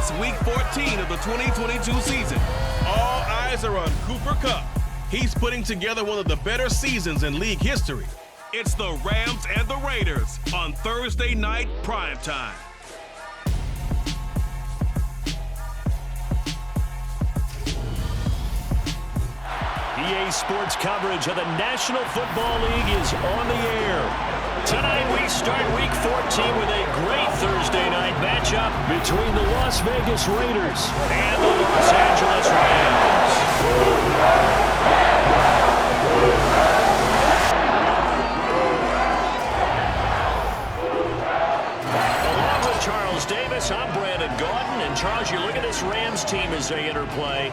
It's Week 14 of the 2022 season. All eyes are on Cooper Kupp. He's putting together one of the better seasons in league history. It's the Rams and the Raiders on Thursday night primetime. EA Sports coverage of the National Football League is on the air. Tonight we start Week 14 with a great Thursday night matchup between the Las Vegas Raiders and the Los Angeles Rams. Along with Charles Davis, I'm Brandon Gaudin. And Charles, you look at this Rams team as they interplay.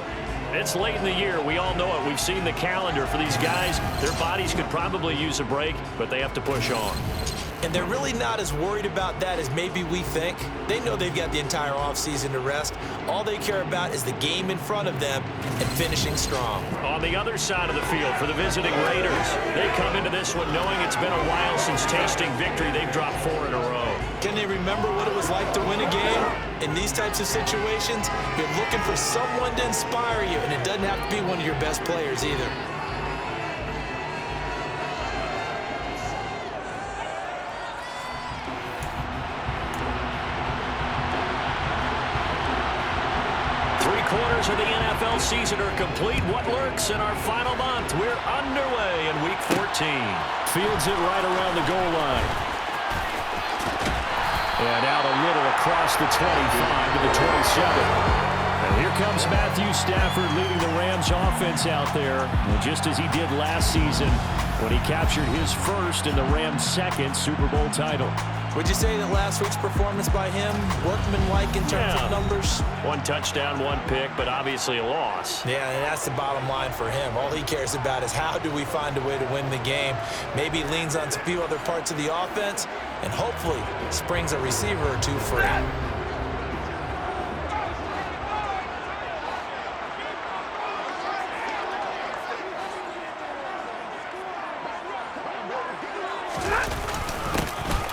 It's late in the year. We all know it. We've seen the calendar for these guys. Their bodies could probably use a break, but they have to push on. And they're really not as worried about that as maybe we think. They know they've got the entire offseason to rest. All they care about is the game in front of them and finishing strong. On the other side of the field for the visiting Raiders, they come into this one knowing it's been a while since tasting victory. They've dropped 4 in a row. Can they remember what it was like to win a game? In these types of situations, you're looking for someone to inspire you, and it doesn't have to be one of your best players either. Three-quarters of the NFL season are complete. What lurks in our final month? We're underway in Week 14. Fields it right around the goal line. And out a little across the 25 to the 27. And here comes Matthew Stafford leading the Rams offense out there. And just as he did last season when he captured his first and the Rams' second Super Bowl title. Would you say that last week's performance by him, workmanlike in terms of numbers? 1 touchdown, 1 pick, but obviously a loss. Yeah, and that's the bottom line for him. All he cares about is how do we find a way to win the game. Maybe he leans on a few other parts of the offense and hopefully springs a receiver or two free.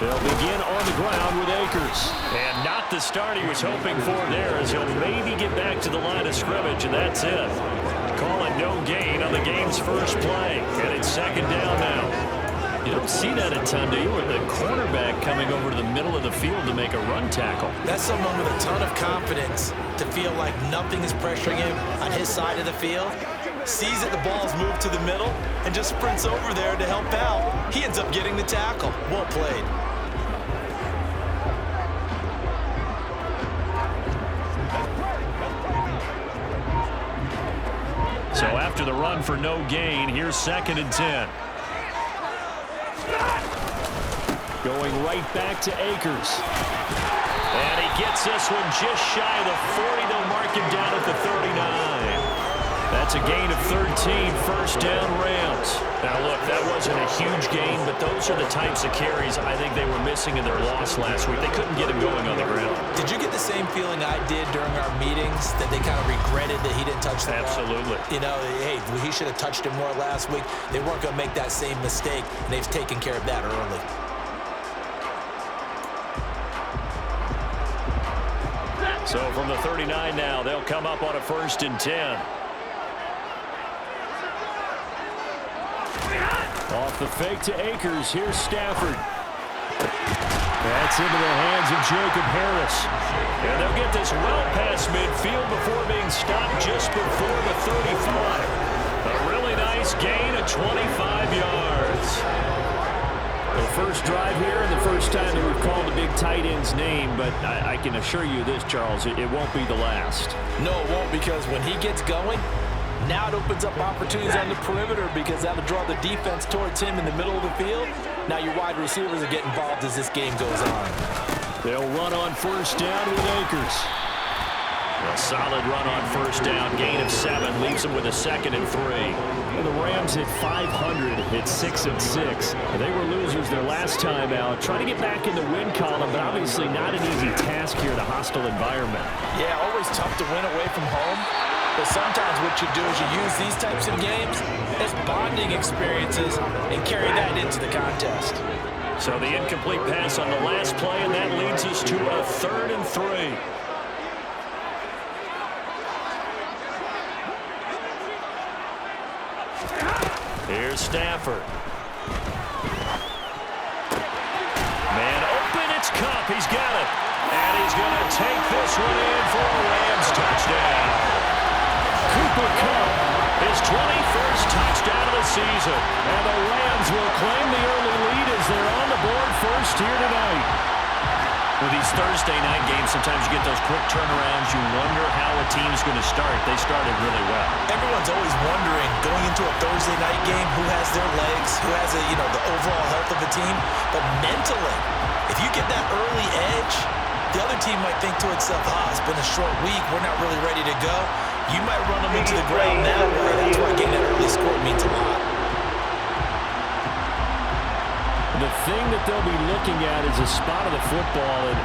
They'll begin on the ground with Akers. And not the start he was hoping for there, as he'll maybe get back to the line of scrimmage, and that's it. Call it no gain on the game's first play. And it's second down now. You don't see that a ton, do you? With the cornerback coming over to the middle of the field to make a run tackle. That's someone with a ton of confidence to feel like nothing is pressuring him on his side of the field. Sees that the ball's moved to the middle and just sprints over there to help out. He ends up getting the tackle. Well played. So after the run for no gain, here's 2nd and 10. Going right back to Akers. And he gets this one just shy of the 40. They'll mark him down at the 39. That's a gain of 13, first down Rams. Now look, that wasn't a huge gain, but those are the types of carries I think they were missing in their loss last week. They couldn't get him going on the ground. Did you get the same feeling I did during our meetings, that they kind of regretted that he didn't touch the ball? Absolutely. You know, hey, he should have touched him more last week. They weren't going to make that same mistake, and they've taken care of that early. So from the 39 now, they'll come up on a 1st and 10. Off the fake to Akers. Here's Stafford. That's into the hands of Jacob Harris. And they'll get this well past midfield before being stopped just before the 35. A really nice gain of 25 yards. The first drive here and the first time that we've called a big tight end's name, but I can assure you this, Charles, it won't be the last. No, it won't, because when he gets going, now it opens up opportunities on the perimeter, because that'll draw the defense towards him in the middle of the field. Now your wide receivers are getting involved as this game goes on. They'll run on 1st down with Akers. A solid run on 1st down, gain of 7, leaves them with a 2nd and 3. And the Rams hit 500 at 6-6. They were losers their last time out, trying to get back in the win column, but obviously not an easy task here in a hostile environment. Yeah, always tough to win away from home. But sometimes what you do is you use these types of games as bonding experiences and carry that into the contest. So the incomplete pass on the last play, and that leads us to a 3rd and 3. Here's Stafford. Man open, it's Kupp. He's got it. And he's going to take this one in for a Rams touchdown. Cooper Kupp, his 21st touchdown of the season. And the Rams will claim the early lead as they're on the board first here tonight. With these Thursday night games, sometimes you get those quick turnarounds. You wonder how a team's going to start. They started really well. Everyone's always wondering, going into a Thursday night game, who has their legs, who has the overall health of the team. But mentally, if you get that early edge, the other team might think to itself, it's been a short week, we're not really ready to go. You might run them into the ground that way. That's why getting that early score means a lot. The thing that they'll be looking at is a spot of the football, and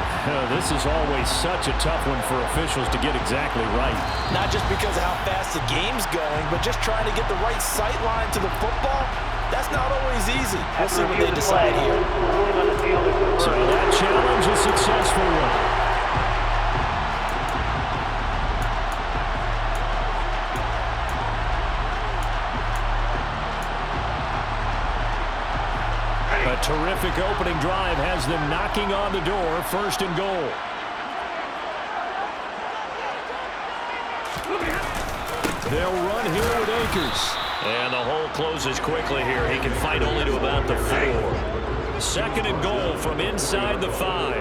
this is always such a tough one for officials to get exactly right. Not just because of how fast the game's going, but just trying to get the right sight line to the football. That's not always easy. We'll see what they decide here. So that challenge is a successful one. A terrific opening drive has them knocking on the door, first and goal. They'll run here with Akers. And the hole closes quickly here. He can fight only to about the 4. Second and goal from inside the 5.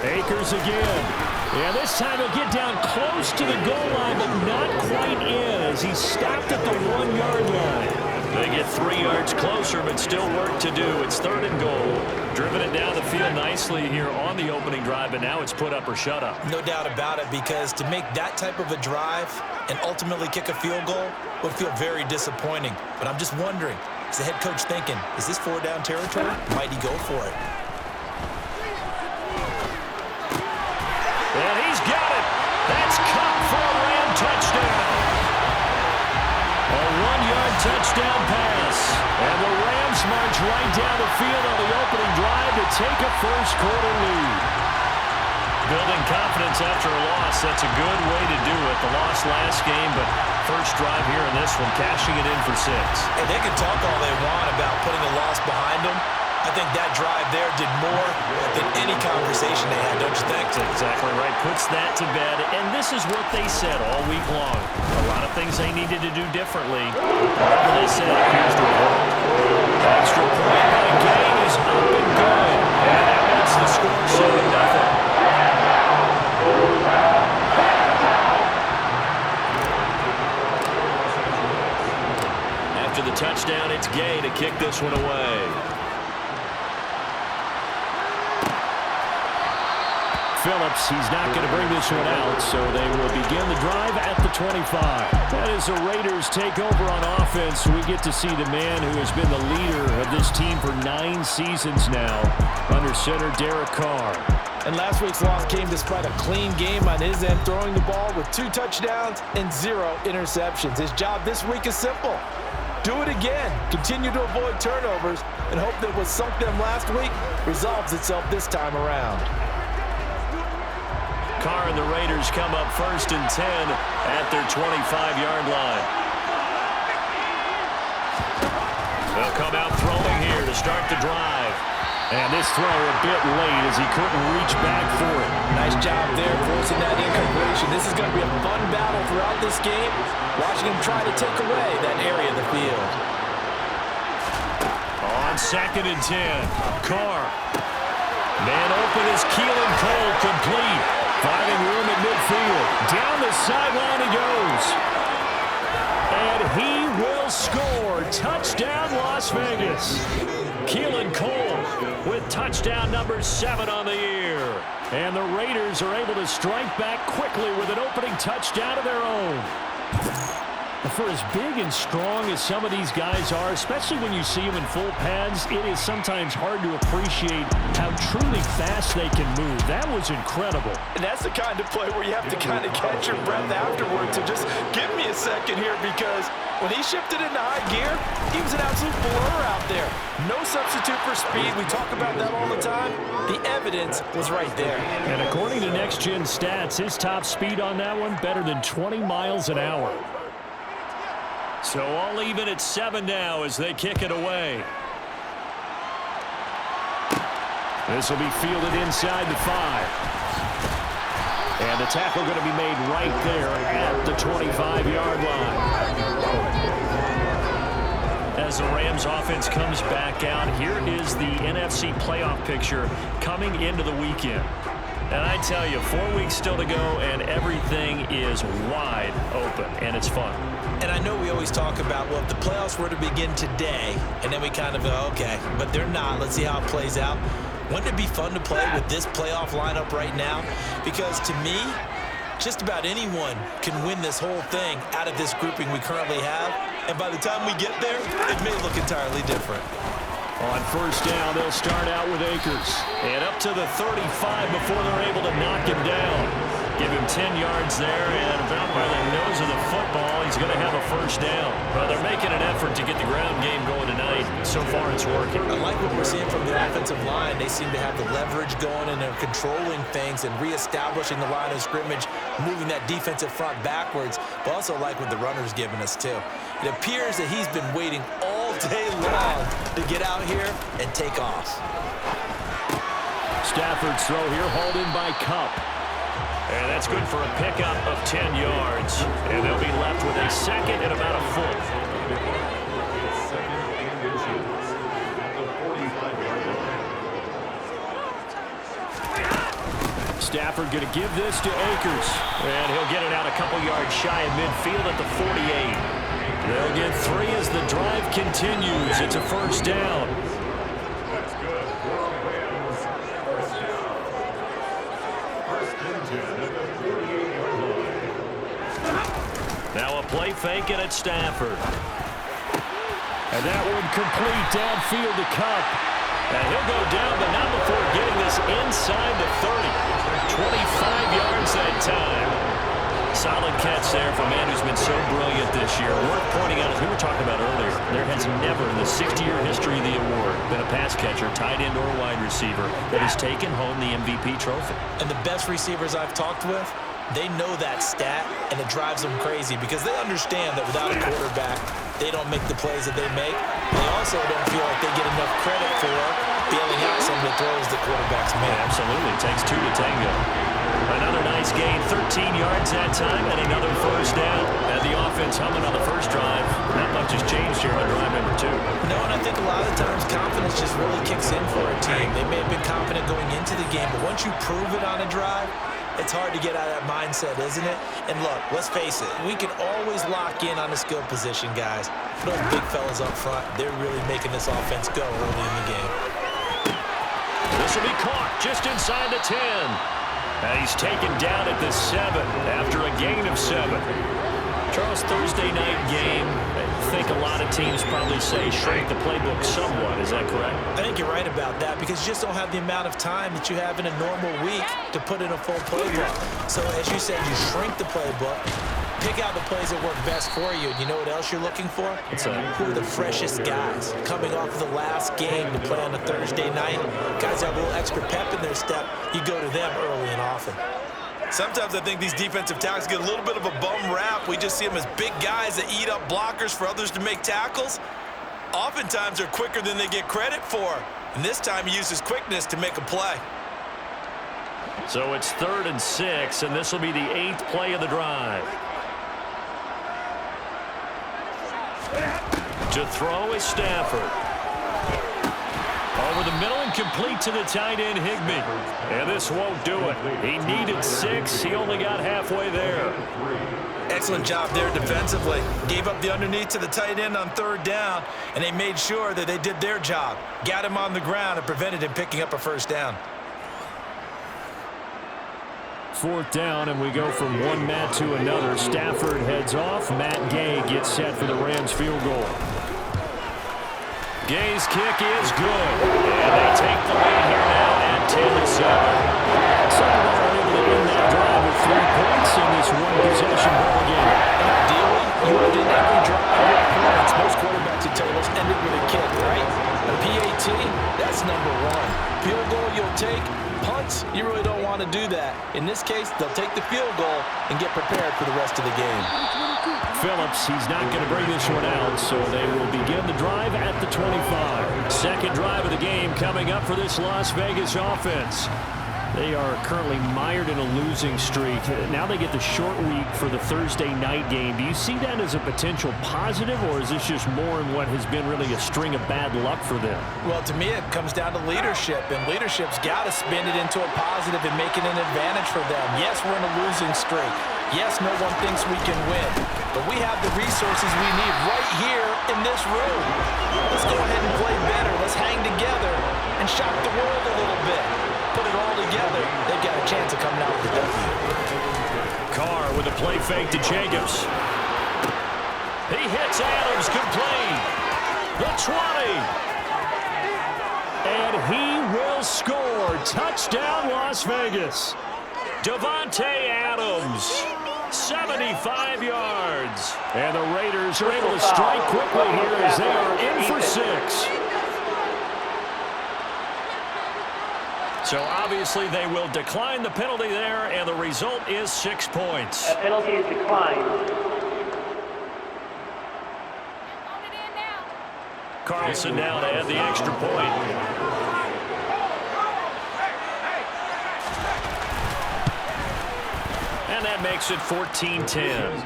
Akers again. Yeah, this time he'll get down close to the goal line, but not quite in as he stopped at the 1-yard line. They get 3 yards closer, but still work to do. It's third and goal. Driven it down the field nicely here on the opening drive, but now it's put up or shut up. No doubt about it, because to make that type of a drive and ultimately kick a field goal would feel very disappointing. But I'm just wondering, is the head coach thinking, is this 4-down territory? Might he go for it? And he's got it. That's Kupp for a Ram touchdown. A 1-yard touchdown pass. And the Rams march right down the field on the opening drive to take a first-quarter lead. Building confidence after a loss, that's a good way to do it. The loss last game, but first drive here in this one, cashing it in for 6. And they can talk all they want about putting a loss behind them. I think that drive there did more than any conversation they had, don't you think? That's exactly right. Puts that to bed. And this is what they said all week long. A lot of things they needed to do differently. Whatever they said appears to have worked. Extra point by Gang is up and good. And that makes the score 7-0. After the touchdown, it's Gay to kick this one away. Phillips, he's not going to bring this one out, so they will begin the drive at the 25. That is the Raiders take over on offense. We get to see the man who has been the leader of this team for 9 seasons now, under center Derek Carr. And last week's loss came despite a clean game on his end, throwing the ball with 2 touchdowns and 0 interceptions. His job this week is simple. Do it again. Continue to avoid turnovers and hope that what sunk them last week resolves itself this time around. Carr and the Raiders come up first and 10 at their 25-yard line. They'll come out throwing here to start the drive. And this throw a bit late as he couldn't reach back for it. Nice job there forcing that incompletion. This is going to be a fun battle throughout this game, watching him try to take away that area of the field. On second and 10, Carr. Man open is Keelan Cole, complete. Finding room at midfield. Down the sideline he goes. And he will score. Touchdown, Las Vegas. Keelan Cole with touchdown number 7 on the year. And the Raiders are able to strike back quickly with an opening touchdown of their own. For as big and strong as some of these guys are, especially when you see them in full pads, it is sometimes hard to appreciate how truly fast they can move. That was incredible. And that's the kind of play where you have to kind of catch your breath afterwards. So just give me a second here, because when he shifted into high gear, he was an absolute blur out there. No substitute for speed. We talk about that all the time. The evidence was right there. And according to Next Gen Stats, his top speed on that one, better than 20 miles an hour. So all even at 7 now as they kick it away. This will be fielded inside the 5. And the tackle going to be made right there at the 25-yard line. As the Rams offense comes back out, here is the NFC playoff picture coming into the weekend. And I tell you, 4 weeks still to go, and everything is wide open, and it's fun. And I know we always talk about, well, if the playoffs were to begin today, and then we kind of go, okay, but they're not. Let's see how it plays out. Wouldn't it be fun to play with this playoff lineup right now? Because to me, just about anyone can win this whole thing out of this grouping we currently have. And by the time we get there, it may look entirely different. On first down, they'll start out with Akers. And up to the 35 before they're able to knock him down. Give him 10 yards there, and about by the nose of the football, he's going to have a first down. Well, they're making an effort to get the ground game going tonight. So far, it's working. I like what we're seeing from the offensive line. They seem to have the leverage going, and they're controlling things and reestablishing the line of scrimmage, moving that defensive front backwards, but also like what the runner's giving us, too. It appears that he's been waiting all day long to get out here and take off. Stafford's throw here, hauled in by Kupp. And that's good for a pickup of 10 yards. And they'll be left with a second and about a foot. Stafford going to give this to Akers. And he'll get it out a couple yards shy of midfield at the 48. They'll get 3 as the drive continues. It's a first down. Now a play fake, and it's Stafford. And that one complete downfield to Kupp. And he'll go down, but not before getting this inside the 30. 25 yards that time. Solid catch there for a man who's been so brilliant this year. Worth pointing out, as we were talking about earlier, there has never in the 60-year history of the award been a pass catcher, tight end, or wide receiver that has taken home the MVP trophy. And the best receivers I've talked with, they know that stat, and it drives them crazy because they understand that without a quarterback, they don't make the plays that they make. They also don't feel like they get enough credit for bailing out some of the throws the quarterbacks make. Yeah, absolutely. It takes 2 to tango. Another nice gain, 13 yards that time, and another first down. And the offense humming on the first drive. Not much has changed here on drive number 2. No, and I think a lot of times confidence just really kicks in for a team. They may have been confident going into the game, but once you prove it on a drive, it's hard to get out of that mindset, isn't it? And look, let's face it, we can always lock in on the skill position, guys. But those big fellas up front, they're really making this offense go early in the game. This will be caught just inside the 10. And he's taken down at the 7 after a gain of 7. Charles, Thursday night game, I think a lot of teams probably say shrink the playbook somewhat. Is that correct? I think you're right about that because you just don't have the amount of time that you have in a normal week to put in a full playbook. So as you said, you shrink the playbook, pick out the plays that work best for you. You know what else you're looking for? Who are the freshest guys coming off of the last game to play on a Thursday night? Guys have a little extra pep in their step. You go to them early and often. Sometimes I think these defensive tackles get a little bit of a bum rap. We just see them as big guys that eat up blockers for others to make tackles. Oftentimes they're quicker than they get credit for. And this time he uses quickness to make a play. So it's 3rd and 6, and this will be the 8th play of the drive. To throw is Stafford. Over the middle and complete to the tight end, Higbee. And this won't do it. He needed 6. He only got halfway there. Excellent job there defensively. Gave up the underneath to the tight end on 3rd down, and they made sure that they did their job. Got him on the ground and prevented him picking up a first down. 4th down, and we go from one Matt to another. Stafford heads off. Matt Gay gets set for the Rams field goal. Gay's kick is good, and they take the lead here now at 10-7. So they're able to win that drive with 3 points in this one-possession ball game. Ideally, you would end every drive with points. Most quarterbacks and tables end it with a kick, right? A PAT, that's number 1. Field goal you'll take. Punts, you really don't want to do that. In this case, they'll take the field goal and get prepared for the rest of the game. Phillips, he's not going to bring this one out, so they will begin the drive at the 25. Second drive of the game coming up for this Las Vegas offense. They are currently mired in a losing streak. Now they get the short week for the Thursday night game. Do you see that as a potential positive, or is this just more in what has been really a string of bad luck for them? Well, to me, it comes down to leadership, and leadership's got to spin it into a positive and make it an advantage for them. Yes, we're in a losing streak. Yes, no one thinks we can win, but we have the resources we need right here in this room. Let's go ahead and play better. Let's hang together and shock the world a little bit. Put it all together, they've got a chance of coming out with the W. Carr with a play fake to Jacobs. He hits Adams complete. The 20. And he will score. Touchdown, Las Vegas. Davante Adams, 75 yards. And the Raiders are able to strike quickly here as they are in for 6. So obviously they will decline the penalty there, and the result is 6 points. A penalty is declined. Carlson now to add the extra point. And that makes it 14-10.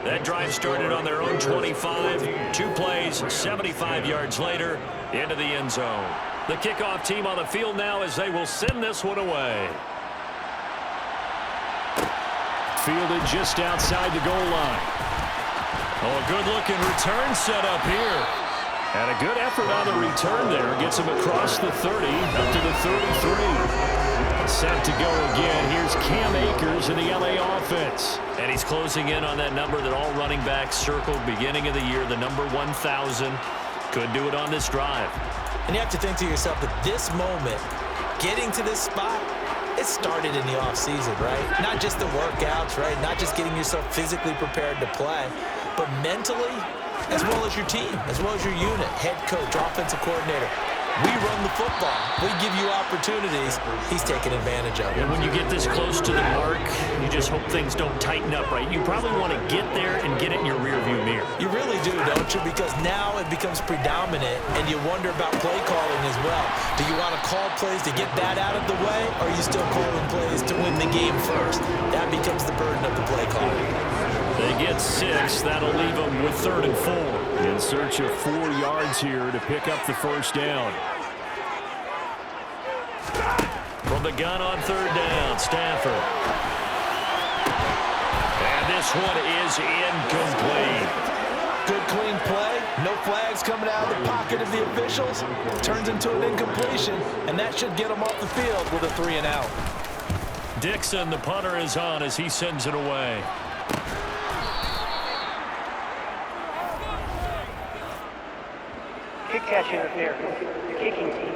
That drive started on their own 25. 2 plays, 75 yards later, into the end zone. The kickoff team on the field now as they will send this one away. Fielded just outside the goal line. Oh, a good-looking return set up here. And a good effort on the return there. Gets him across the 30, up to the 33. Set to go again. Here's Cam Akers in the LA offense. And he's closing in on that number that all running backs circled beginning of the year, the number 1,000. Could do it on this drive. And you have to think to yourself, at this moment, getting to this spot, it started in the offseason, right? Not just the workouts, right? Not just getting yourself physically prepared to play, but mentally, as well as your team, as well as your unit, head coach, offensive coordinator. We run the football. We give you opportunities. He's taking advantage of it. And when you get this close to the mark, you just hope things don't tighten up, right? You probably want to get there and get it in your rearview mirror. You really do, don't you? Because now it becomes predominant, and you wonder about play calling as well. Do you want to call plays to get that out of the way, or are you still calling plays to win the game first? That becomes the burden of the play calling. They get 6. That'll leave them with 3rd and 4. In search of 4 yards here to pick up the first down. From the gun on 3rd down, Stafford. And this one is incomplete. Good clean play. No flags coming out of the pocket of the officials. Turns into an incompletion, and that should get them off the field with a 3 and out. Dixon, the punter, is on as he sends it away. Kick catch interference. The kicking team.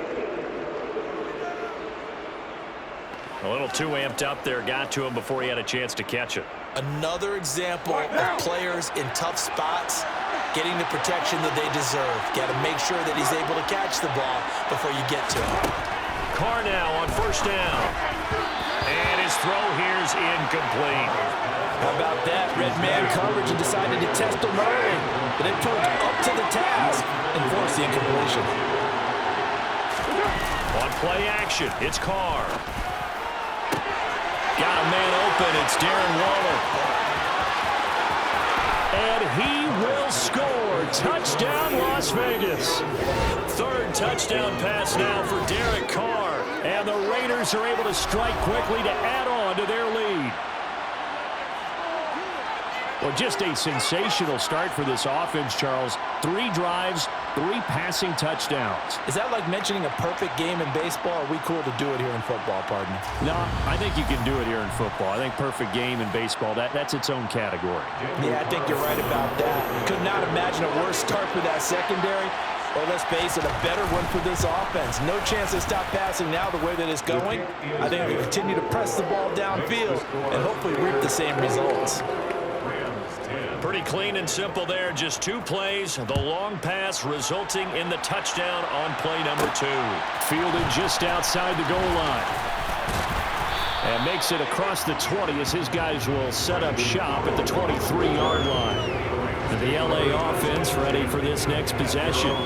A little too amped up there. Got to him before he had a chance to catch it. Another example of players in tough spots getting the protection that they deserve. Got to make sure that he's able to catch the ball before you get to him. Carr now on 1st down. And his throw here's incomplete. How about that? Red man coverage and decided to test him early. But it proved up to the task and forced the incompletion. On play action, it's Carr. Got a man open. It's Darren Waller. And he will score. Touchdown, Las Vegas. 3rd touchdown pass now for Derek Carr. And the Raiders are able to strike quickly to add on to their lead. Well, just a sensational start for this offense, Charles. 3 drives, 3 passing touchdowns. Is that like mentioning a perfect game in baseball? Or are we cool to do it here in football, partner? No, I think you can do it here in football. I think perfect game in baseball, that's its own category. Yeah, I think you're right about that. Could not imagine a worse start for that secondary. Or let's face it, a better one for this offense. No chance to stop passing now the way that it's going. I think we continue to press the ball downfield and hopefully reap the same results. Pretty clean and simple there. Just 2 plays. The long pass resulting in the touchdown on play number 2. Fielded just outside the goal line. And makes it across the 20 as his guys will set up shop at the 23-yard line. The LA offense ready for this next possession.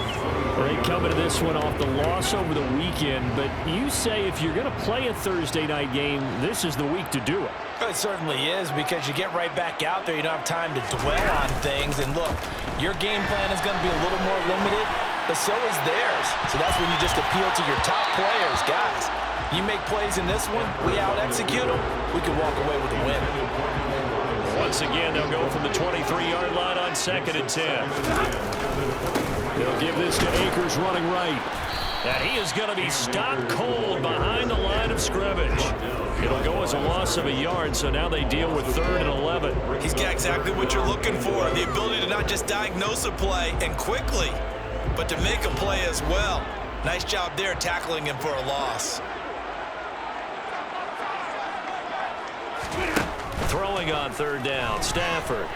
They come into this one off the loss over the weekend, but you say if you're going to play a Thursday night game, this is the week to do it. It certainly is, because you get right back out there. You don't have time to dwell on things. And look, your game plan is going to be a little more limited, but so is theirs. So that's when you just appeal to your top players. Guys, you make plays in this one, we out-execute them, we can walk away with a win. Once again, they'll go from the 23-yard line on 2nd and 10. They'll give this to Akers running right. And he is going to be stopped cold behind the line of scrimmage. It'll go as a loss of a yard, so now they deal with 3rd and 11. He's got exactly what you're looking for, the ability to not just diagnose a play and quickly, but to make a play as well. Nice job there tackling him for a loss. Throwing on 3rd down, Stafford.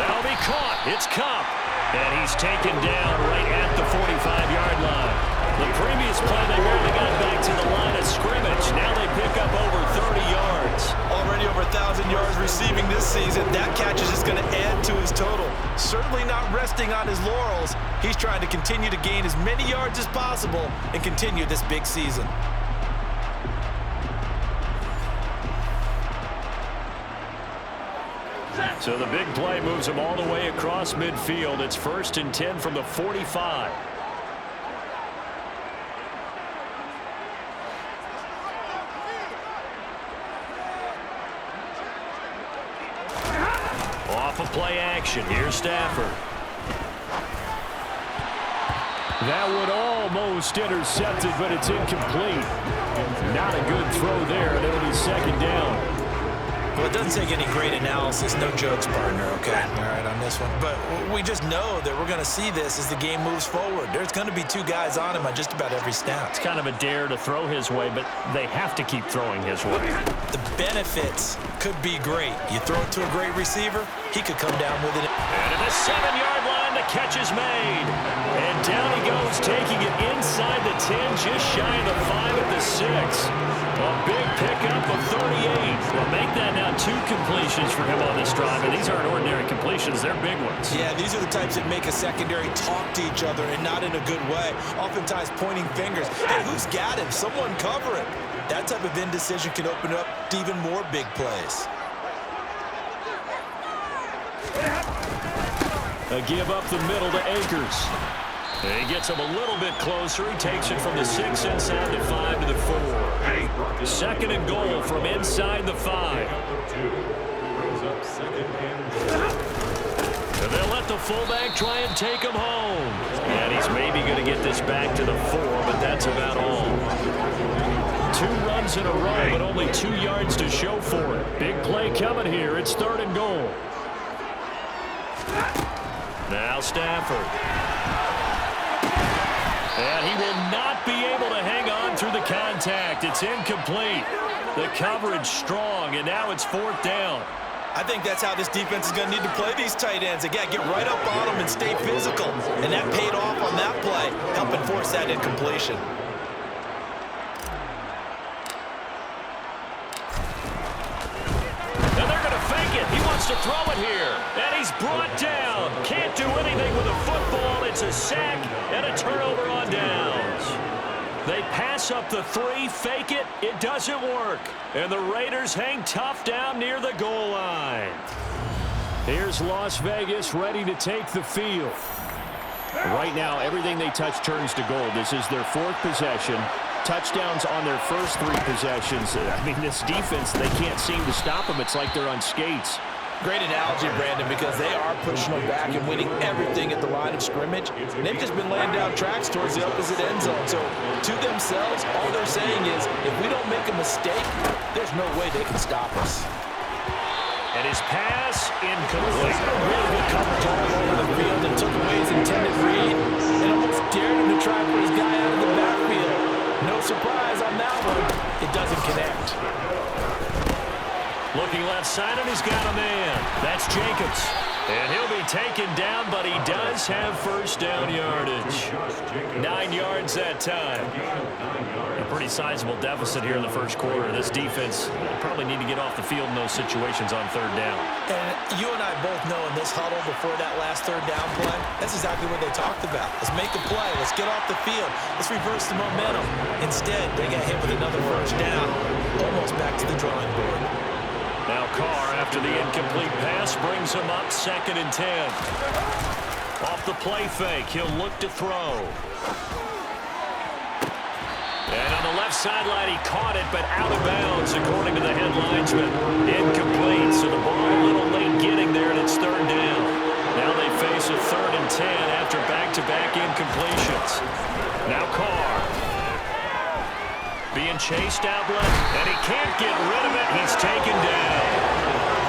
That'll be caught. It's Kupp. And he's taken down right at the 45-yard line. The previous play, they barely got back to the line of scrimmage. Now they pick up over 30 yards. Already over 1,000 yards receiving this season. That catch is just going to add to his total. Certainly not resting on his laurels. He's trying to continue to gain as many yards as possible and continue this big season. So the big play moves him all the way across midfield. It's 1st and 10 from the 45. Off of play action. Here's Stafford. That would almost intercepted, but it's incomplete. Not a good throw there, and it'll be 2nd down. Well, it doesn't take any great analysis. No jokes, partner, okay? All right, on this one. But we just know that we're going to see this as the game moves forward. There's going to be 2 guys on him on just about every snap. It's kind of a dare to throw his way, but they have to keep throwing his way. The benefits could be great. You throw it to a great receiver, he could come down with it. And at the 7-yard line, the catch is made. And down he goes, taking it inside the 10, just shy of the 5 at the 6. A big pickup of 38. Well, make that now 2 completions for him on this drive, and these aren't ordinary completions. They're big ones. Yeah, these are the types that make a secondary talk to each other, and not in a good way. Oftentimes pointing fingers. Hey, who's got him? Someone cover him. That type of indecision can open up to even more big plays. A give up the middle to Akers. He gets him a little bit closer. He takes it from the 6 inside the 5 to the 4. 2nd and goal from inside the 5. And they'll let the fullback try and take him home. And he's maybe going to get this back to the 4, but that's about all. 2 runs in a row, but only 2 yards to show for it. Big play coming here. It's 3rd and goal. Now Stafford. And he will not be able to hang on through the contact. It's incomplete. The coverage strong, and now it's 4th down. I think that's how this defense is going to need to play these tight ends. They got to get right up on them and stay physical. And that paid off on that play, helping force that incompletion. And they're going to fake it. He wants to throw it here. And he's brought down. Can't do anything with a football. It's a sack and a turnover on downs. They pass up the 3, fake it. It doesn't work. And the Raiders hang tough down near the goal line. Here's Las Vegas ready to take the field. Right now, everything they touch turns to gold. This is their 4th possession. touchdowns on their first 3 possessions. I mean, this defense, they can't seem to stop them. It's like they're on skates. Great analogy, Brandon, because they are pushing them back and winning everything at the line of scrimmage. And they've just been laying down tracks towards the opposite end zone. So to themselves, all they're saying is, if we don't make a mistake, there's no way they can stop us. And his pass incomplete. Really good coverage all over the field and took away his intended read and almost dared him to try for his guy out of the backfield. No surprise on that one. It doesn't connect. Looking left side, and he's got a man. That's Jacobs. And he'll be taken down, but he does have first down yardage. 9 yards that time. A pretty sizable deficit here in the first quarter. This defense probably need to get off the field in those situations on third down. And you and I both know in this huddle before that last third down play, that's exactly what they talked about. Let's make a play. Let's get off the field. Let's reverse the momentum. Instead, they got hit with another first down. Almost back to the drawing board. Now Carr, after the incomplete pass, brings him up 2nd and 10. Off the play fake, he'll look to throw. And on the left sideline, he caught it, but out of bounds, according to the head linesman. Incomplete, so the ball a little late getting there, and it's 3rd down. Now they face a 3rd and 10 after back-to-back incompletions. Now Carr. Being chased out left, and he can't get rid of it. He's taken down.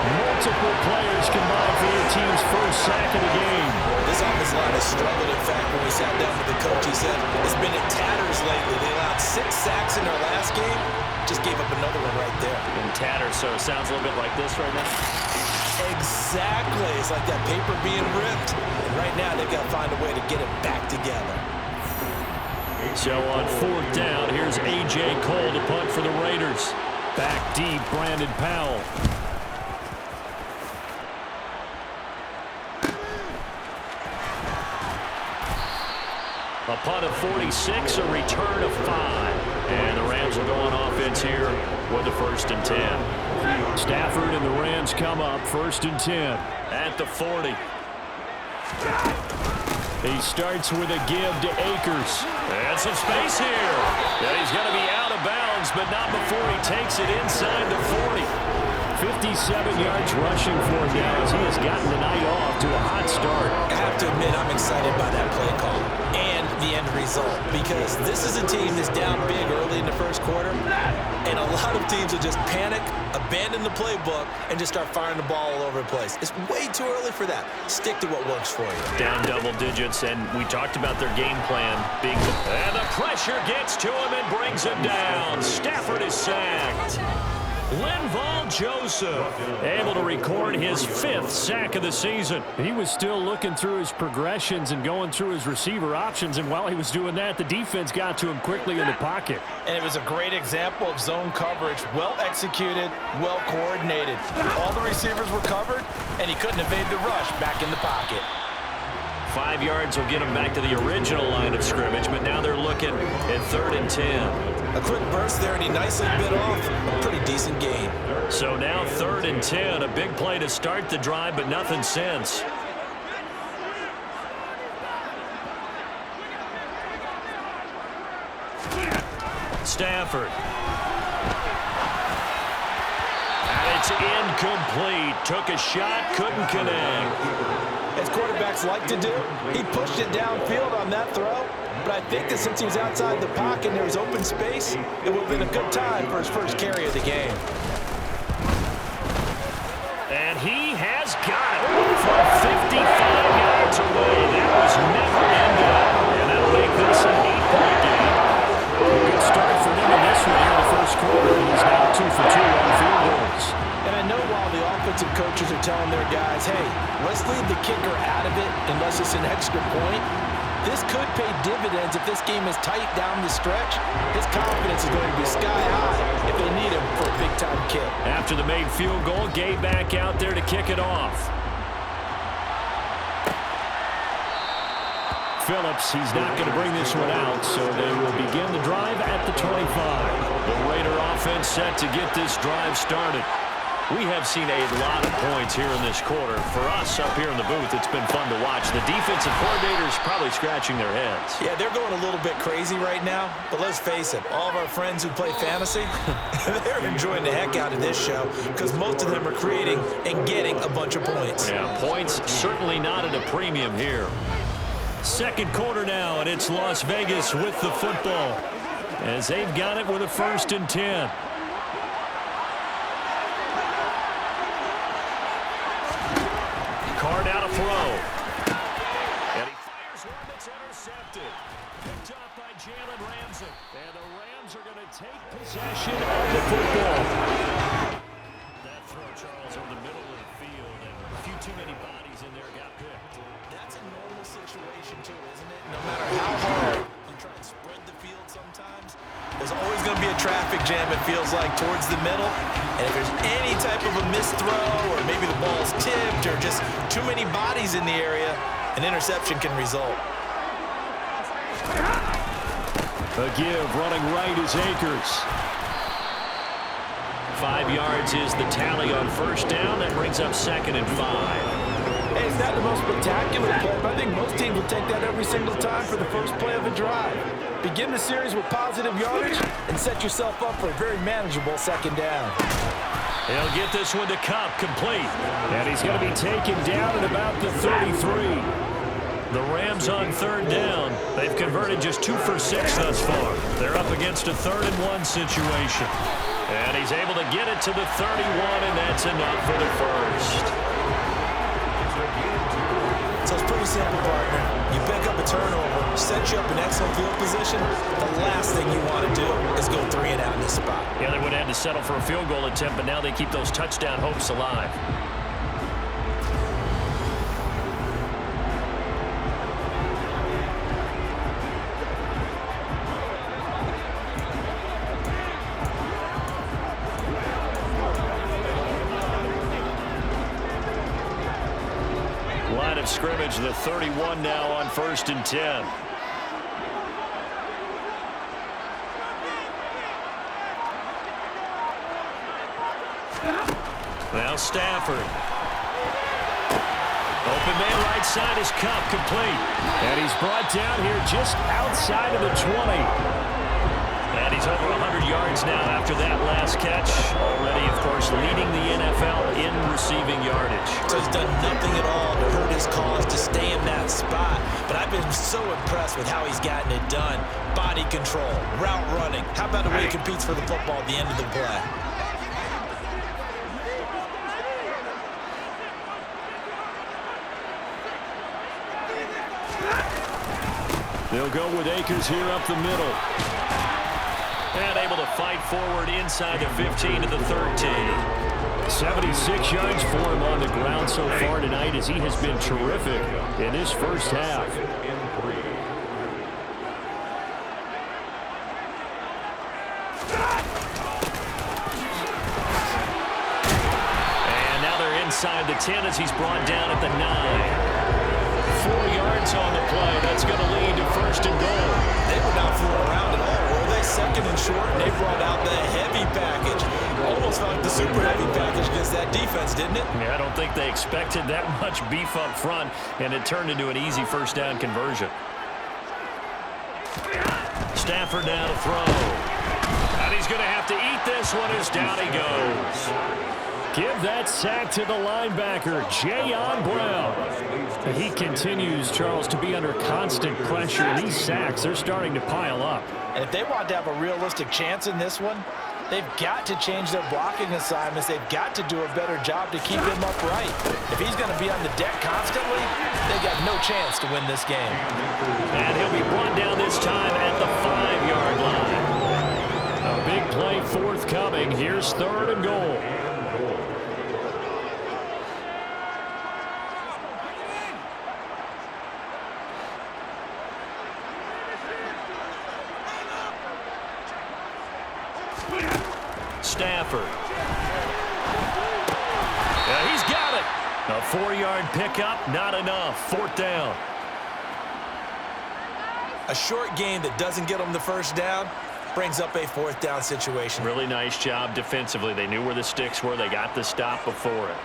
Multiple players combined for their team's first sack of the game. This offensive line has struggled. In fact, when we sat down with the coach, he said it's been in tatters lately. They allowed 6 sacks in their last game. Just gave up another one right there. In tatters, so it sounds a little bit like this right now. Exactly. It's like that paper being ripped. And right now, they've got to find a way to get it back together. So on 4th down, here's A.J. Cole to punt for the Raiders. Back deep, Brandon Powell. A punt of 46, a return of 5. And the Rams will go on offense here with the 1st and 10. Stafford and the Rams come up 1st and 10 at the 40. He starts with a give to Akers. And some space here. Yeah, he's going to be out of bounds, but not before he takes it inside the 40. 57 yards rushing for him now as he has gotten the night off to a hot start. I have to admit, I'm excited by that play call and the end result, because this is a team that's down big early in the first quarter, and a lot of teams will just panic, abandon the playbook, and just start firing the ball all over the place. It's way too early for that. Stick to what works for you. Down double digits, and we talked about their game plan being... And the pressure gets to him and brings him down. Stafford is sacked. Linval Joseph able to record his 5th sack of the season. He was still looking through his progressions and going through his receiver options, and while he was doing that, the defense got to him quickly in the pocket. And it was a great example of zone coverage. Well executed, well coordinated. All the receivers were covered, and he couldn't evade the rush back in the pocket. 5 yards will get him back to the original line of scrimmage, but now they're looking at 3rd and 10. A quick burst there, and he nicely bit off a pretty decent gain. So now 3rd and 10, a big play to start the drive, but nothing since. Stafford. And it's incomplete. Took a shot, couldn't connect. As quarterbacks like to do, he pushed it downfield on that throw. But I think that since he was outside the pocket and there was open space, it would have been a good time for his first carry of the game. And he has got it from 55 yards away. That was never ended. And that'll make this an 8-point game. A good start for him in this one here in the first quarter. He's now 2 for 2 on field goals. And I know while the offensive coaches are telling their guys, hey, let's leave the kicker out of it unless it's an extra point, this could pay dividends if this game is tight down the stretch. His confidence is going to be sky high if they need him for a big-time kick. After the made field goal, Gay back out there to kick it off. Phillips, he's not going to bring this one out, so they will begin the drive at the 25. The Raider offense set to get this drive started. We have seen a lot of points here in this quarter. For us up here in the booth, it's been fun to watch. The defensive coordinators probably scratching their heads. Yeah, they're going a little bit crazy right now, but let's face it, all of our friends who play fantasy, they're enjoying the heck out of this show because most of them are creating and getting a bunch of points. Yeah, points certainly not at a premium here. Second quarter now, and it's Las Vegas with the football as they've got it with a 1st and 10. Card out a throw. And he fires one that's intercepted. Picked up by Jalen Ramsey. And the Rams are going to take possession of the football. That throw, Charles, over the middle of the field. And a few too many bodies in there got picked. That's a normal situation too, isn't it? No matter how hard you try and spread the field sometimes, there's always going to be a traffic jam, it feels like, towards the middle. And if there's any type of a missed throw or maybe the ball's tipped or just too many bodies in the area, an interception can result. A give running right is Akers. 5 yards is the tally on 1st down. That brings up 2nd and 5. Hey, it's not the most spectacular play, but I think most teams will take that every single time for the first play of a drive. Begin the series with positive yardage and set yourself up for a very manageable 2nd down. He'll get this one to Cup, complete. And he's going to be taken down at about the 33. The Rams on 3rd down. They've converted just 2 for 6 thus far. They're up against a 3rd and 1 situation. And he's able to get it to the 31, and that's enough for the 1st. So it's pretty simple, partner. You pick up a turnover, set you up in excellent field position. The last thing you want to do is go 3 and out in this spot. Yeah, they would have had to settle for a field goal attempt, but now they keep those touchdown hopes alive. Line of scrimmage, the 31 now on 1st and 10. Now Stafford. Open man right side is Cup, complete. And he's brought down here just outside of the 20. And he's over 100 yards now after that last catch. Already, of course, leading the NFL in receiving yardage. So he's done nothing at all to hurt his cause to stay in that spot. But I've been so impressed with how he's gotten it done. Body control, route running. How about the way he competes for the football at the end of the play? They'll go with Akers here up the middle. And able to fight forward inside the 15 to the 13. 76 yards for him on the ground so far tonight as he has been terrific in his first half. And now they're inside the 10 as he's brought down at the 9. 4 yards on the play. That's going to lead to 1st and goal. They were not fooling around at all, were they? 2nd and short, and they brought out the heavy package. Almost felt like the super heavy package against that defense, didn't it? Yeah, I don't think they expected that much beef up front, and it turned into an easy 1st down conversion. Stafford now to throw. And he's going to have to eat this one as down he goes. Give that sack to the linebacker, Jayon Brown. He continues, Charles, to be under constant pressure, and these sacks, they're starting to pile up. And if they want to have a realistic chance in this one, they've got to change their blocking assignments. They've got to do a better job to keep him upright. If he's going to be on the deck constantly, they've got no chance to win this game. And he'll be brought down this time at the 5-yard line. A big play forthcoming. Here's 3rd and goal. Stafford. Yeah, he's got it. A 4-yard pickup, not enough. 4th down. A short game that doesn't get them the 1st down, brings up a 4th down situation. Really nice job defensively. They knew where the sticks were. They got the stop before it.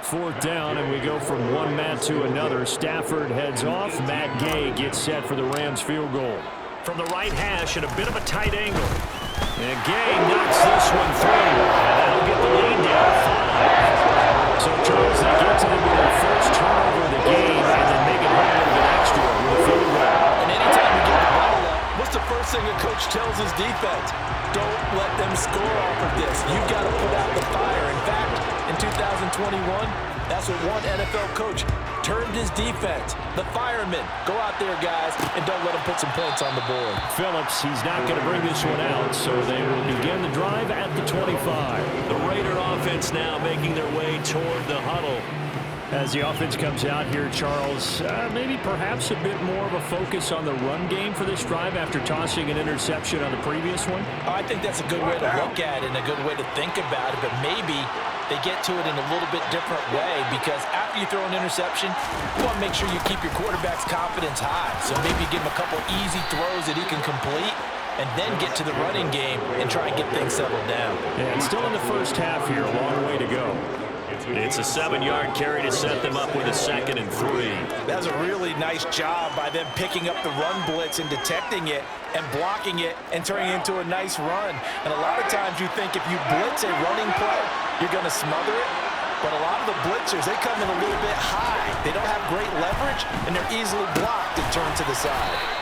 4th down, and we go from one Matt to another. Stafford heads off. Matt Gay gets set for the Rams field goal. From the right hash at a bit of a tight angle. And Gay knocks this one through. And that'll get the lead down to 5. So, Charles, they get to them with their first turnover of the game and then make it home a little bit extra with a field goal. And anytime you get the ball up, what's the first thing a coach tells his defense? Don't let them score off of this. You've got to put out the fire. In fact, in 2021, that's what one NFL coach termed his defense. The firemen. Go out there, guys, and don't let them put some points on the board. Phillips, he's not going to bring this one out, so they will begin the drive at the 25. The Raider offense now making their way toward the huddle. As the offense comes out here, Charles, maybe perhaps a bit more of a focus on the run game for this drive after tossing an interception on the previous one? I think that's a good way to look at it and a good way to think about it, but maybe they get to it in a little bit different way, because after you throw an interception, you want to make sure you keep your quarterback's confidence high. So maybe you give him a couple easy throws that he can complete and then get to the running game and try and get things settled down. Yeah, it's still in the first half here, a long way to go. It's a 7-yard carry to set them up with a 2nd and 3. That's a really nice job by them picking up the run blitz and detecting it and blocking it and turning it into a nice run. And a lot of times you think if you blitz a running play, you're going to smother it. But a lot of the blitzers, they come in a little bit high. They don't have great leverage, and they're easily blocked and turned to the side.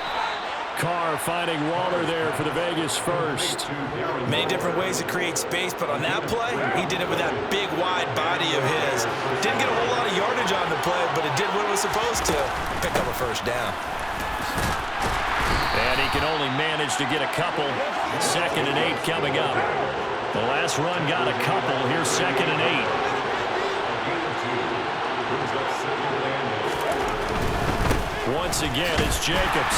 Carr finding Waller there for the Vegas first. Many different ways to create space, but on that play, he did it with that big, wide body of his. Didn't get a whole lot of yardage on the play, but it did what it was supposed to. Pick up a 1st down. And he can only manage to get a couple. 2nd and 8 coming up. The last run got a couple. Here's 2nd and 8. Once again, it's Jacobs.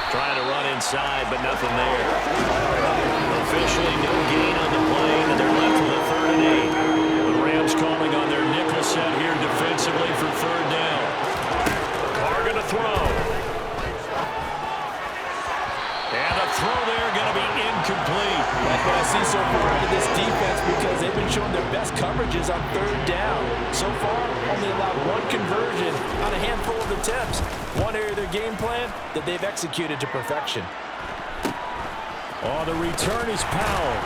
Trying to run inside, but nothing there. Officially no gain on the play, and they're left with a 3rd and 8. The Rams calling on their nickel set here defensively for 3rd down. Carr going to throw. And a throw there going to be incomplete. That's what I see so far out of this defense, because they've been showing their best coverages on 3rd down. So far, only allowed 1 conversion on a handful of attempts. One area of their game plan that they've executed to perfection. Oh, the return is Powell.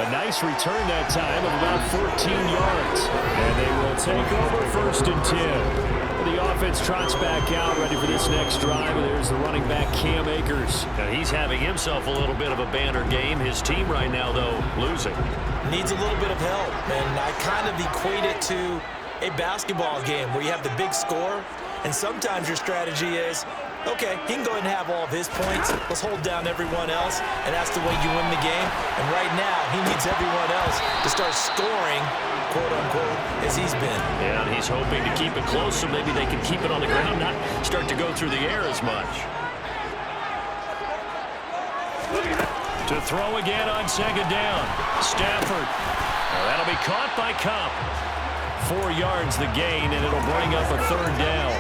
A nice return that time of about 14 yards. And they will take over 1st and 10. The offense trots back out, ready for this next drive. And there's the running back, Cam Akers. Now, he's having himself a little bit of a banner game. His team right now, though, losing. Needs a little bit of help, and I kind of equate it to a basketball game where you have the big score, and sometimes your strategy is, okay, he can go ahead and have all of his points. Let's hold down everyone else, and that's the way you win the game. And right now, he needs everyone else to start scoring, quote-unquote, as he's been. Yeah, and he's hoping to keep it close so maybe they can keep it on the ground, not start to go through the air as much. To throw again on 2nd down. Stafford. Well, that'll be caught by Cup. 4 yards the gain, and it'll bring up a 3rd down.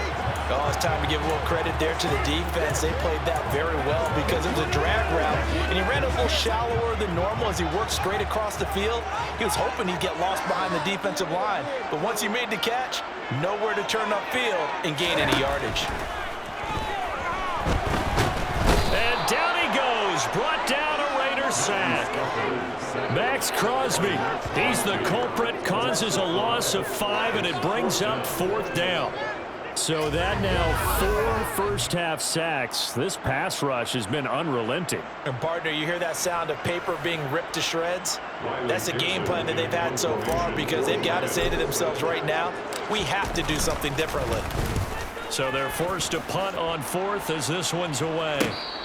Oh, it's time to give a little credit there to the defense. They played that very well because it was a drag route, and he ran a little shallower than normal as he worked straight across the field. He was hoping he'd get lost behind the defensive line, but once he made the catch, nowhere to turn upfield and gain any yardage. And down he goes, brought down a Raider sack. Max Crosby, he's the culprit, causes a loss of 5, and it brings up 4th down. So that now 4 first-half sacks. This pass rush has been unrelenting. And, partner, you hear that sound of paper being ripped to shreds? That's a game plan that they've had so far, because they've got to say to themselves right now, we have to do something differently. So they're forced to punt on 4th as this one's away.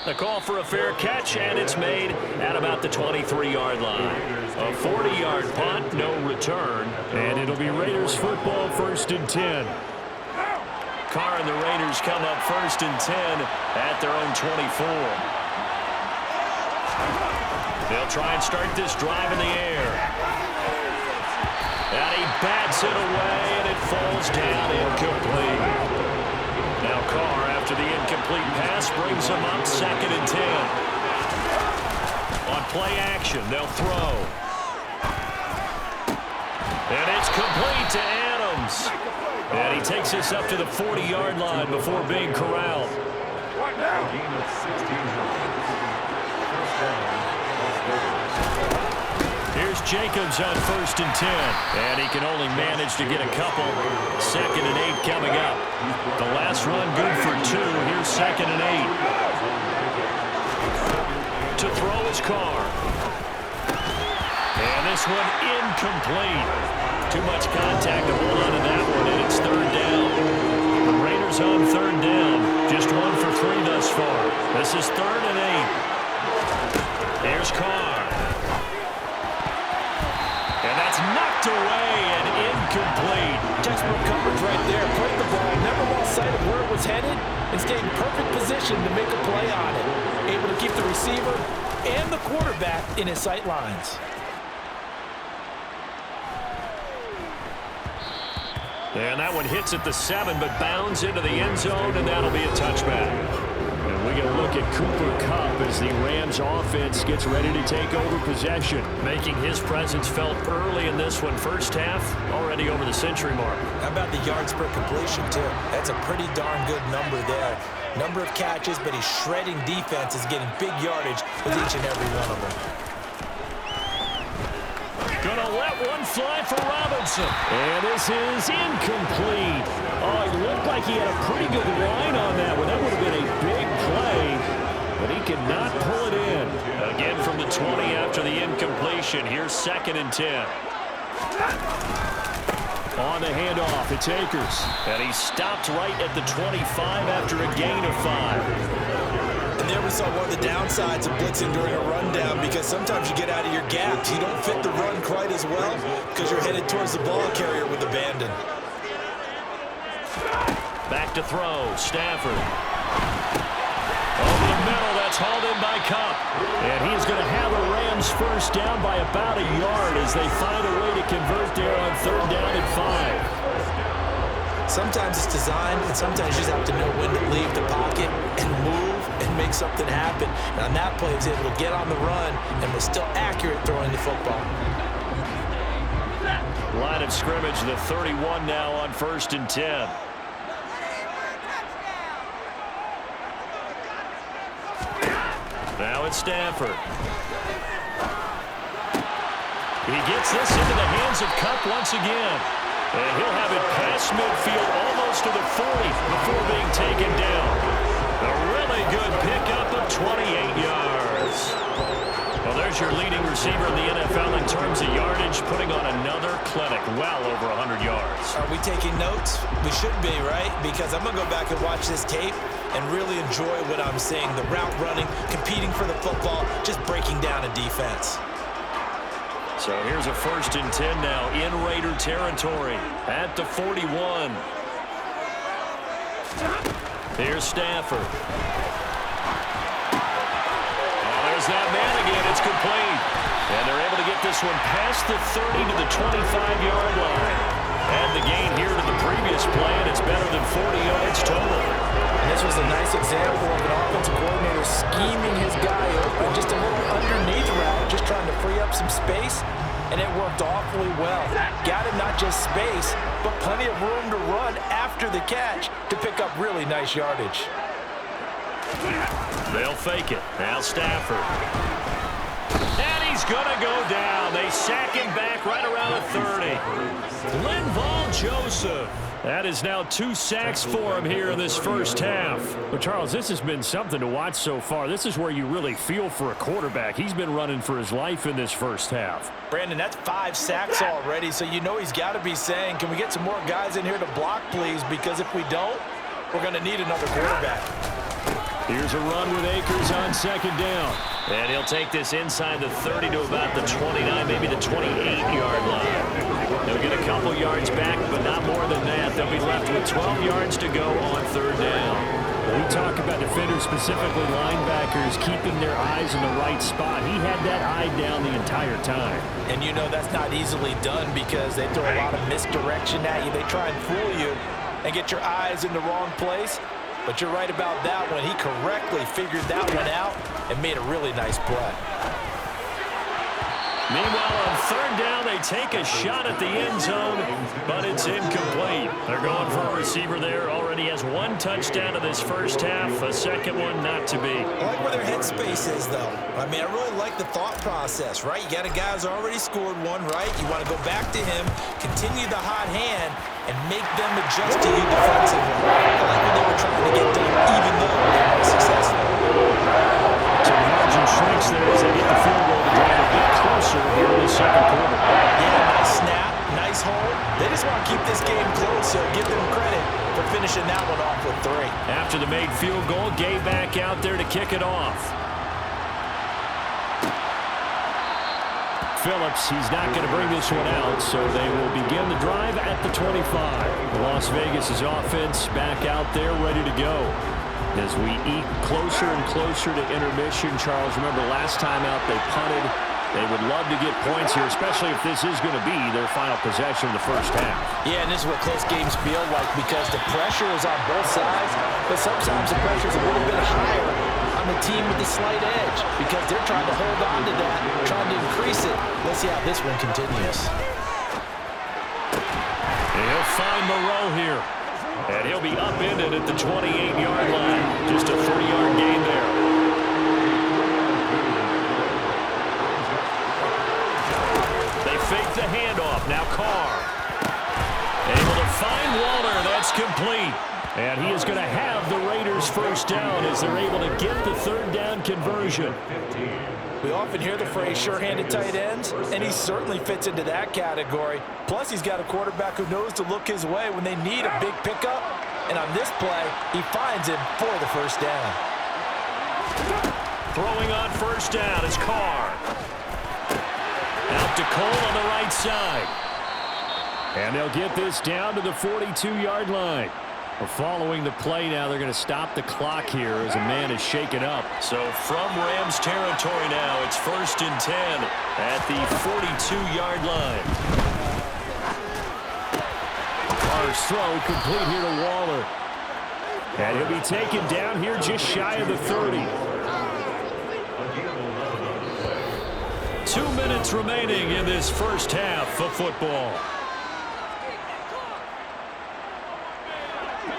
The call for a fair catch, and it's made at about the 23-yard line. A 40-yard punt, no return, and it'll be Raiders football 1st and 10. Carr and the Raiders come up 1st and 10 at their own 24. They'll try and start this drive in the air. And he bats it away, and it falls down incomplete. Now Carr, after the incomplete pass, brings him up 2nd and 10. On play action, they'll throw. And it's complete to Adams. And he takes us up to the 40-yard line before being corralled. Here's Jacobs on 1st and 10. And he can only manage to get a couple. 2nd and 8 coming up. The last run good for 2. Here's 2nd and 8. To throw his Carr. And this one incomplete. Too much contact to hold on to that one, and it's 3rd down. The Raiders on 3rd down. Just 1 for 3 thus far. This is 3rd and 8. Here's Carr. And that's knocked away and incomplete. Textbook coverage right there. Played the ball, never lost sight of where it was headed, and stayed in perfect position to make a play on it. Able to keep the receiver and the quarterback in his sight lines. And that one hits at the 7, but bounds into the end zone, and that'll be a touchback. And we get a look at Cooper Kupp as the Rams offense gets ready to take over possession, making his presence felt early in this one. First half, already over the century mark. How about the yards per completion, too? That's a pretty darn good number there. Number of catches, but he's shredding defense, is getting big yardage with each and every one of them. Gonna let one fly for Robinson. And this is incomplete. Oh, it looked like he had a pretty good line on that one. That would have been a big play, but he could not pull it in. Again from the 20 after the incompletion. Here's 2nd and 10. On the handoff, it's Akers. And he stopped right at the 25 after a gain of 5. And there we saw one of the downsides of blitzing during a rundown, because sometimes you get out of your gaps. You don't fit the run quite as well because you're headed towards the ball carrier with abandon. Back to throw, Stafford. Over the middle, that's hauled in by Kupp. And he's going to have a Rams first down by about a yard as they find a way to convert there on 3rd down and 5. Sometimes it's designed, and sometimes you just have to know when to leave the pocket and move and make something happen. And on that play, he was able to get on the run and was still accurate throwing the football. Line of scrimmage, the 31 now on 1st and 10. Now it's Stafford. He gets this into the hands of Kupp once again. And he'll have it past midfield almost to the 40 before being taken down. A really good pickup of 28 yards. Well, there's your leading receiver in the NFL in terms of yardage, putting on another clinic, well over 100 yards. Are we taking notes? We should be, right? Because I'm going to go back and watch this tape and really enjoy what I'm seeing. The route running, competing for the football, just breaking down a defense. So here's a 1st and 10 now in Raider territory at the 41. Here's Stafford. Oh, there's that man again. It's complete. And they're able to get this one past the 30 to the 25-yard line. Add the gain here to the previous play, and it's better than 40 yards total. And this was a nice example of an offensive coordinator scheming his guy open, just a little underneath route, just trying to free up some space, and it worked awfully well. Got him not just space, but plenty of room to run after the catch to pick up really nice yardage. They'll fake it. Now Stafford. And he's going to go down. They sack him back right around the 30. Linval Joseph. That is now 2 sacks for him here in this first half. Well, Charles, this has been something to watch so far. This is where you really feel for a quarterback. He's been running for his life in this first half. Brandon, that's 5 sacks already, so you know he's got to be saying, can we get some more guys in here to block, please? Because if we don't, we're going to need another quarterback. Here's a run with Akers on 2nd down. And he'll take this inside the 30 to about the 29, maybe the 28-yard line. They'll get a couple yards back, but not more than that. They'll be left with 12 yards to go on 3rd down. When we talk about defenders, specifically linebackers, keeping their eyes in the right spot. He had that eye down the entire time. And you know that's not easily done because they throw a lot of misdirection at you. They try and fool you and get your eyes in the wrong place. but you're right about that one. He correctly figured that one out and made a really nice play. Meanwhile, on third down, they take a shot at the end zone, but it's incomplete. They're going for a receiver there. Already has one touchdown in this first half, a second one not to be. I like where their headspace is, though. I mean, I really like the thought process, right? You got a guy who's already scored one, right? You want to go back to him, continue the hot hand, and make them adjust to you defensively. I like what they were trying to get done, even though they weren't successful. So the margin shrinks there as they get the field goal to drive a bit closer here in the second quarter. Yeah, nice snap, nice hold. They just want to keep this game close, so give them credit for finishing that one off with 3. After the made field goal, Gay back out there to kick it off. Phillips, he's not going to bring this one out, so they will begin the drive at the 25. Las Vegas' offense back out there ready to go. As we eat closer and closer to intermission, Charles, remember last time out they punted. They would love to get points here, especially if this is going to be their final possession of the first half. Yeah, and this is what close games feel like because the pressure is on both sides, but sometimes the pressure is a little bit higher on the team with the slight edge because they're trying to hold on to that, trying to increase it. Let's see how this one continues. He'll find Moreau here. And he'll be upended at the 28-yard line. Just a 30-yard gain there. They fake the handoff. Now Carr. Able to find Waller. That's complete. And he is going to have the Raiders first down as they're able to get the third down conversion. We often hear the phrase sure-handed tight ends, and he certainly fits into that category. Plus, he's got a quarterback who knows to look his way when they need a big pickup. And on this play, he finds him for the first down. Throwing on first down is Carr. Out to Cole on the right side. And they'll get this down to the 42-yard line. Following the play now, they're going to stop the clock here as a man is shaken up. So from Rams territory now, it's 1st and 10 at the 42-yard line. Carr's throw complete here to Waller. And he'll be taken down here just shy of the 30. 2 minutes remaining in this first half of football.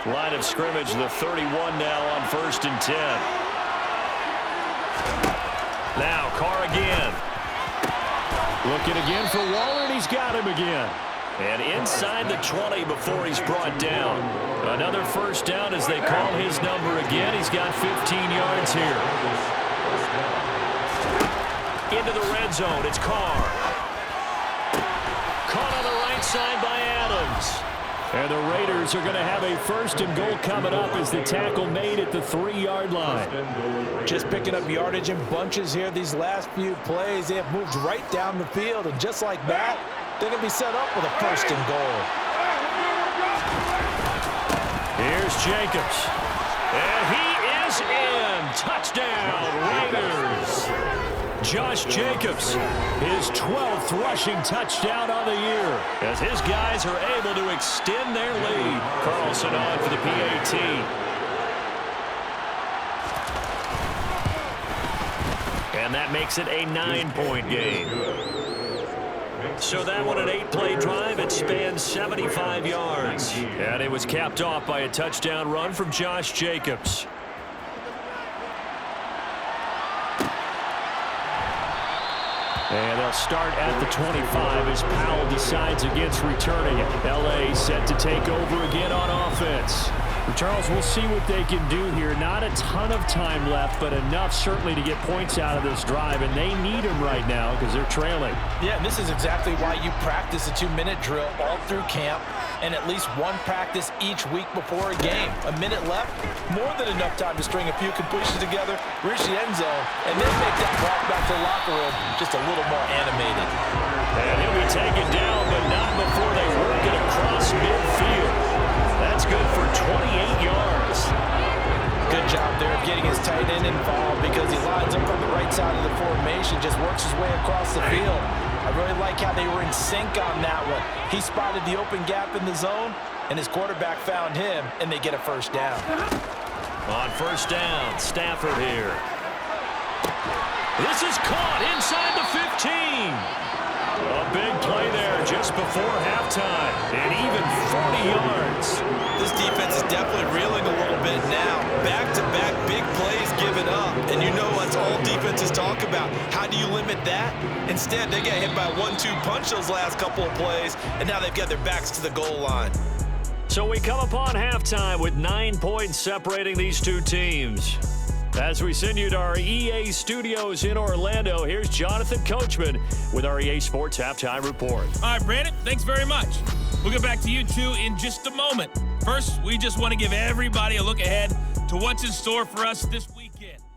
Line of scrimmage, the 31 now on 1st and 10. Now Carr again. Looking again for Waller, and he's got him again. And inside the 20 before he's brought down. Another first down as they call his number again. He's got 15 yards here. Into the red zone, it's Carr. Caught on the right side by Adams. And the Raiders are going to have a 1st and goal coming up as the tackle made at the 3-yard line. Just picking up yardage in bunches here these last few plays. They have moved right down the field, and just like that, they're going to be set up with a 1st and goal. Here's Jacobs. And he is in. Touchdown, Raiders. Josh Jacobs, his 12th rushing touchdown on the year, as his guys are able to extend their lead. Carlson on for the PAT. And that makes it a 9-point game. So that one an 8-play drive. It spans 75 yards. And it was capped off by a touchdown run from Josh Jacobs. And they'll start at the 25 as Powell decides against returning it. L.A. set to take over again on offense. Charles, we'll see what they can do here. Not a ton of time left, but enough certainly to get points out of this drive, and they need them right now because they're trailing. Yeah, and this is exactly why you practice a 2-minute drill all through camp and at least one practice each week before a game. A minute left, more than enough time to string a few completions together, reach the end zone, and then make that walk back to the locker room just a little more animated. And he'll be taken down, but not before they work it across midfield. That's good for 28 yards. Good job there of getting his tight end involved because he lines up on the right side of the formation, just works his way across the field. I really like how they were in sync on that one. He spotted the open gap in the zone, and his quarterback found him, and they get a first down. On first down, Stafford here. This is caught inside the 15. A big play there just before halftime, and even 40 yards. This defense is definitely reeling a little bit now. Back-to-back big plays given up, and you know that's all defenses talk about. How do you limit that? Instead, they get hit by a 1-2 punch those last couple of plays, and now they've got their backs to the goal line. So we come upon halftime with 9 points separating these two teams. As we send you to our EA studios in Orlando, here's Jonathan Coachman with our EA Sports Halftime Report. All right, Brandon, thanks very much. We'll get back to you two in just a moment. First, we just want to give everybody a look ahead to what's in store for us this week.